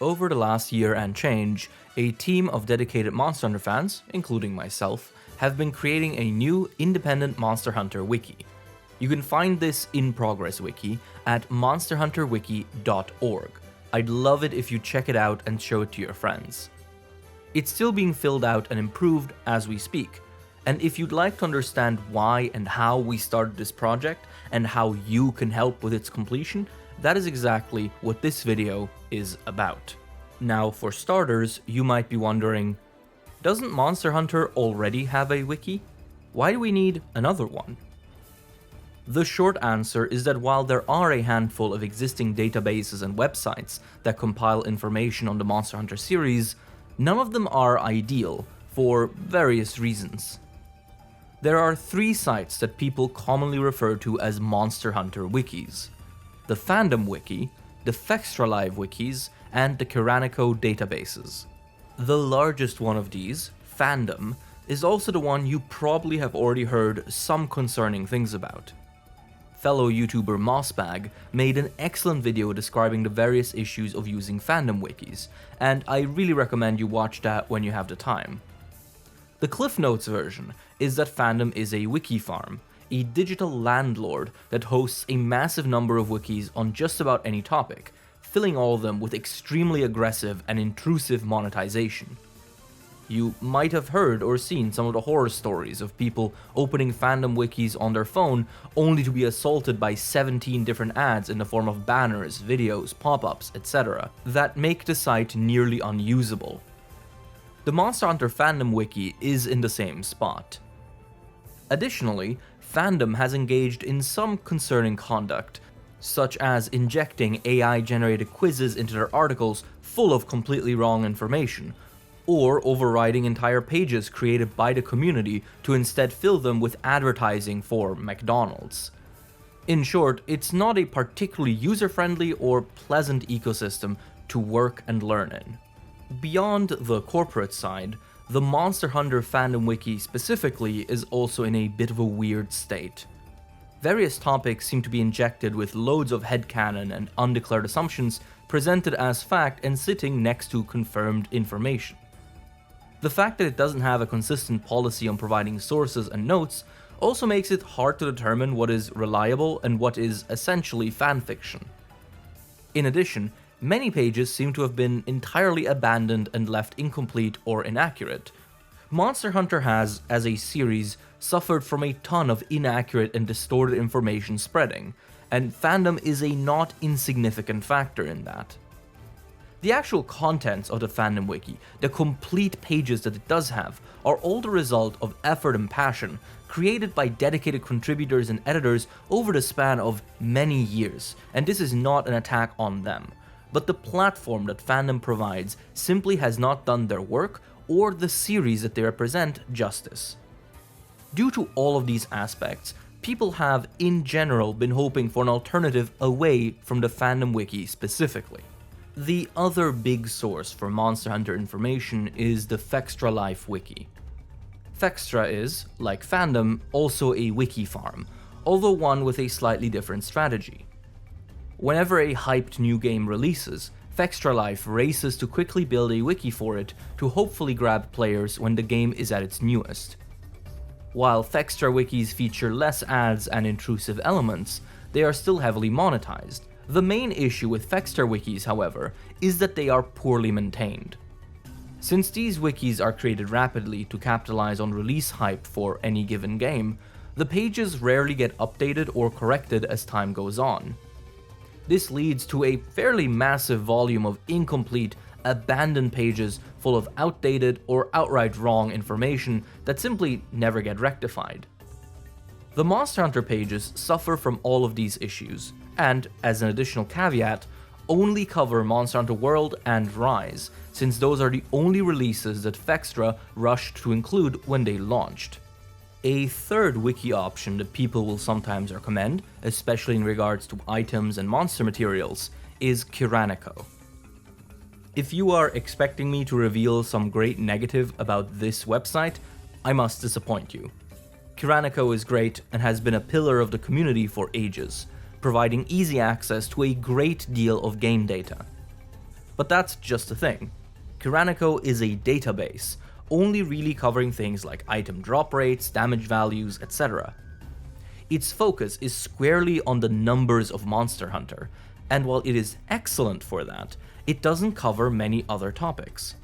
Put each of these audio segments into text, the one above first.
Over the last year and change, a team of dedicated Monster Hunter fans, including myself, have been creating a new independent Monster Hunter Wiki. You can find this in-progress wiki at monsterhunterwiki.org. I'd love it if you check it out and show it to your friends. It's still being filled out and improved as we speak, and if you'd like to understand why and how we started this project and how you can help with its completion, that is exactly what this video is about. Now, for starters, you might be wondering, doesn't Monster Hunter already have a wiki? Why do we need another one? The short answer is that while there are a handful of existing databases and websites that compile information on the Monster Hunter series, none of them are ideal for various reasons. There are three sites that people commonly refer to as Monster Hunter wikis: the Fandom Wiki, the Fextralive wikis, and the Kiranico databases. The largest one of these, Fandom, is also the one you probably have already heard some concerning things about. Fellow YouTuber Mossbag made an excellent video describing the various issues of using fandom wikis, and I really recommend you watch that when you have the time. The Cliff Notes version is that Fandom is a wiki farm, a digital landlord that hosts a massive number of wikis on just about any topic, filling all of them with extremely aggressive and intrusive monetization. You might have heard or seen some of the horror stories of people opening fandom wikis on their phone only to be assaulted by 17 different ads in the form of banners, videos, pop-ups, etc. that make the site nearly unusable. The Monster Hunter Fandom Wiki is in the same spot. Additionally, Fandom has engaged in some concerning conduct, such as injecting AI-generated quizzes into their articles full of completely wrong information, or overriding entire pages created by the community to instead fill them with advertising for McDonald's. In short, it's not a particularly user-friendly or pleasant ecosystem to work and learn in. Beyond the corporate side, the Monster Hunter Fandom Wiki specifically is also in a bit of a weird state. Various topics seem to be injected with loads of headcanon and undeclared assumptions presented as fact and sitting next to confirmed information. The fact that it doesn't have a consistent policy on providing sources and notes also makes it hard to determine what is reliable and what is essentially fanfiction. In addition, many pages seem to have been entirely abandoned and left incomplete or inaccurate. Monster Hunter has, as a series, suffered from a ton of inaccurate and distorted information spreading, and fandom is a not insignificant factor in that. The actual contents of the Fandom Wiki, the complete pages that it does have, are all the result of effort and passion created by dedicated contributors and editors over the span of many years, and this is not an attack on them. But the platform that fandom provides simply has not done their work or the series that they represent justice. Due to all of these aspects, people have, in general, been hoping for an alternative away from the Fandom Wiki specifically. The other big source for Monster Hunter information is the Fextralive Wiki. Fextra is, like Fandom, also a wiki farm, although one with a slightly different strategy. Whenever a hyped new game releases, Fextralive races to quickly build a wiki for it to hopefully grab players when the game is at its newest. While Fextra wikis feature less ads and intrusive elements, they are still heavily monetized. The main issue with Fextra wikis, however, is that they are poorly maintained. Since these wikis are created rapidly to capitalize on release hype for any given game, the pages rarely get updated or corrected as time goes on. This leads to a fairly massive volume of incomplete, abandoned pages full of outdated or outright wrong information that simply never get rectified. The Monster Hunter pages suffer from all of these issues, and, as an additional caveat, only cover Monster Hunter World and Rise, since those are the only releases that Fextra rushed to include when they launched. A third wiki option that people will sometimes recommend, especially in regards to items and monster materials, is Kiranico. If you are expecting me to reveal some great negative about this website, I must disappoint you. Kiranico is great and has been a pillar of the community for ages, providing easy access to a great deal of game data. But that's just the thing. Kiranico is a database, only really covering things like item drop rates, damage values, etc. Its focus is squarely on the numbers of Monster Hunter, and while it is excellent for that, it doesn't cover many other topics.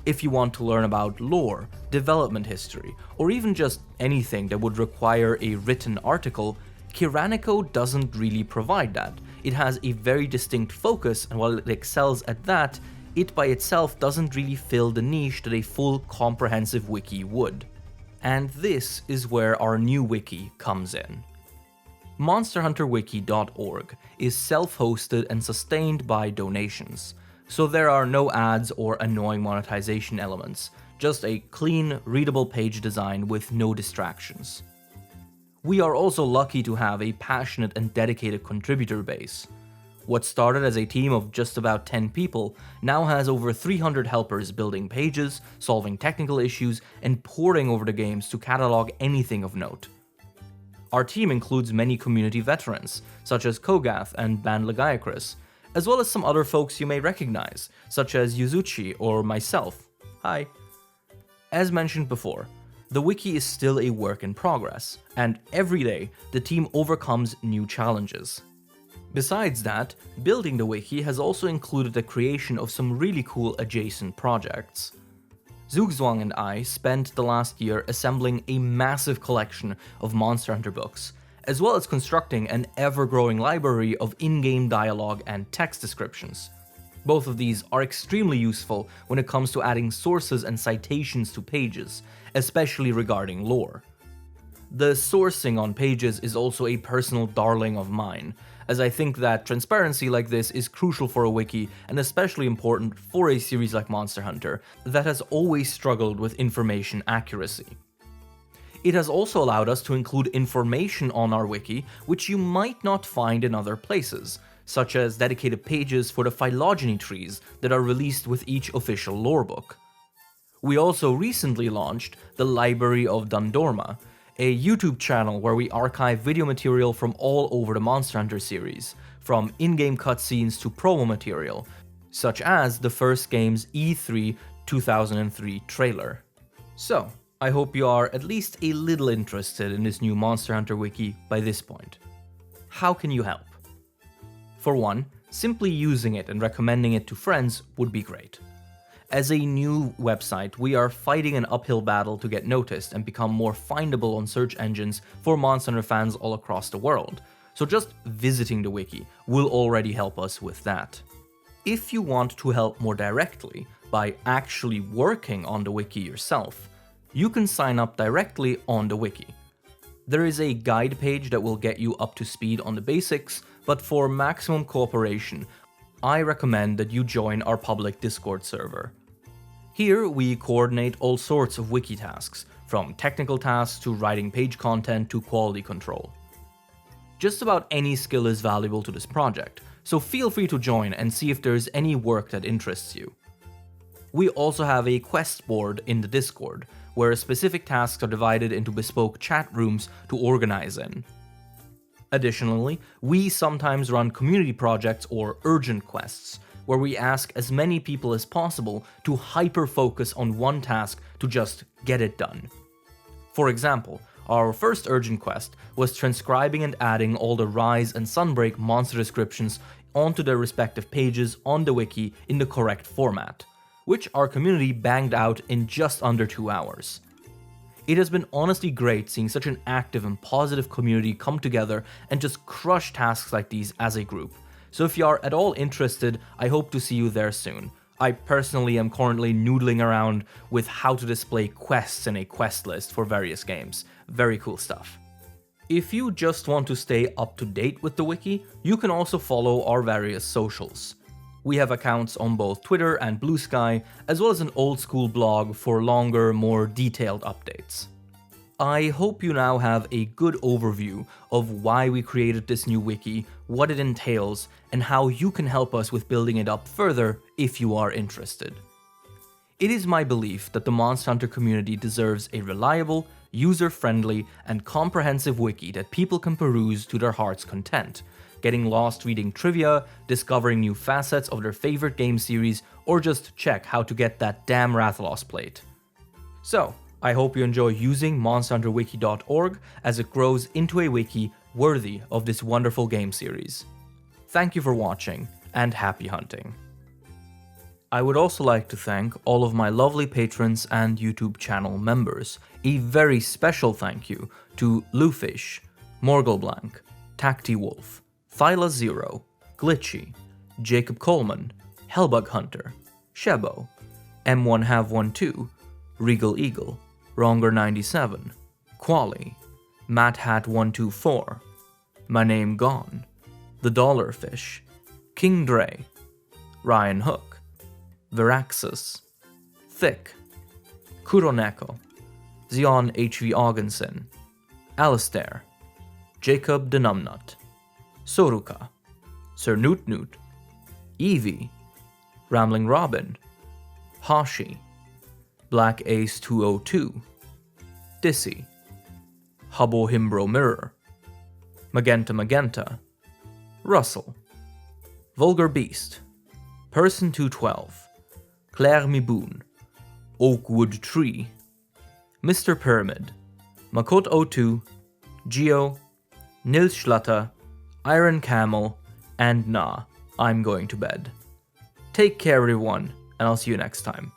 If you want to learn about lore, development history, or even just anything that would require a written article, Kiranico doesn't really provide that. It has a very distinct focus, and while it excels at that, it by itself doesn't really fill the niche that a full comprehensive wiki would. And this is where our new wiki comes in. MonsterHunterWiki.org is self-hosted and sustained by donations, so there are no ads or annoying monetization elements, just a clean, readable page design with no distractions. We are also lucky to have a passionate and dedicated contributor base. What started as a team of just about 10 people now has over 300 helpers building pages, solving technical issues, and poring over the games to catalog anything of note. Our team includes many community veterans, such as Kogath and Ban Lagaiakris, as well as some other folks you may recognize, such as Yuzuchi or myself. Hi. As mentioned before, the wiki is still a work in progress, and every day the team overcomes new challenges. Besides that, building the wiki has also included the creation of some really cool adjacent projects. Zugzwang and I spent the last year assembling a massive collection of Monster Hunter books, as well as constructing an ever-growing library of in-game dialogue and text descriptions. Both of these are extremely useful when it comes to adding sources and citations to pages, especially regarding lore. The sourcing on pages is also a personal darling of mine, as I think that transparency like this is crucial for a wiki and especially important for a series like Monster Hunter that has always struggled with information accuracy. It has also allowed us to include information on our wiki which you might not find in other places, such as dedicated pages for the phylogeny trees that are released with each official lore book. We also recently launched the Library of Dundorma, a YouTube channel where we archive video material from all over the Monster Hunter series, from in-game cutscenes to promo material, such as the first game's E3 2003 trailer. So, I hope you are at least a little interested in this new Monster Hunter wiki by this point. How can you help? For one, simply using it and recommending it to friends would be great. As a new website, we are fighting an uphill battle to get noticed and become more findable on search engines for Monster Hunter fans all across the world, so just visiting the wiki will already help us with that. If you want to help more directly by actually working on the wiki yourself, you can sign up directly on the wiki. There is a guide page that will get you up to speed on the basics, but for maximum cooperation, I recommend that you join our public Discord server. Here we coordinate all sorts of wiki tasks, from technical tasks to writing page content to quality control. Just about any skill is valuable to this project, so feel free to join and see if there's any work that interests you. We also have a quest board in the Discord, where specific tasks are divided into bespoke chat rooms to organize in. Additionally, we sometimes run community projects or urgent quests, where we ask as many people as possible to hyper-focus on one task to just get it done. For example, our first urgent quest was transcribing and adding all the Rise and Sunbreak monster descriptions onto their respective pages on the wiki in the correct format, which our community banged out in just under 2 hours. It has been honestly great seeing such an active and positive community come together and just crush tasks like these as a group. So if you are at all interested, I hope to see you there soon. I personally am currently noodling around with how to display quests in a quest list for various games. Very cool stuff. If you just want to stay up to date with the wiki, you can also follow our various socials. We have accounts on both Twitter and Blue Sky, as well as an old school blog for longer, more detailed updates. I hope you now have a good overview of why we created this new wiki, what it entails, and how you can help us with building it up further if you are interested. It is my belief that the Monster Hunter community deserves a reliable, user-friendly, and comprehensive wiki that people can peruse to their heart's content, getting lost reading trivia, discovering new facets of their favorite game series, or just check how to get that damn Rathalos plate. So, I hope you enjoy using monsterhunterwiki.org as it grows into a wiki worthy of this wonderful game series. Thank you for watching, and happy hunting. I would also like to thank all of my lovely patrons and YouTube channel members. A very special thank you to Lufish, Morgelblank, Tacti Wolf, Thyla Zero, Glitchy, Jacob Coleman, Hellbug Hunter, Shebo, M1Have12, Regal Eagle, Ronger97, Quali, Matt Hat 124, My Name Gone, The Dollarfish, King Dre, Ryan Hook, Veraxis, Thick, Kuroneko, Zion HV Augensen, Alistair, Jacob Denumnut, Soruka, Sir Newt Newt, Evie, Rambling Robin, Hashi, Black Ace 202, Dissy, Hubbo Himbro Mirror, Magenta Magenta, Russell, Vulgar Beast, Person 212, Claire Miboon, Oakwood Tree, Mr. Pyramid, Makot02, Geo, Nils Schlatter, Iron Camel, and nah, I'm going to bed. Take care everyone, and I'll see you next time.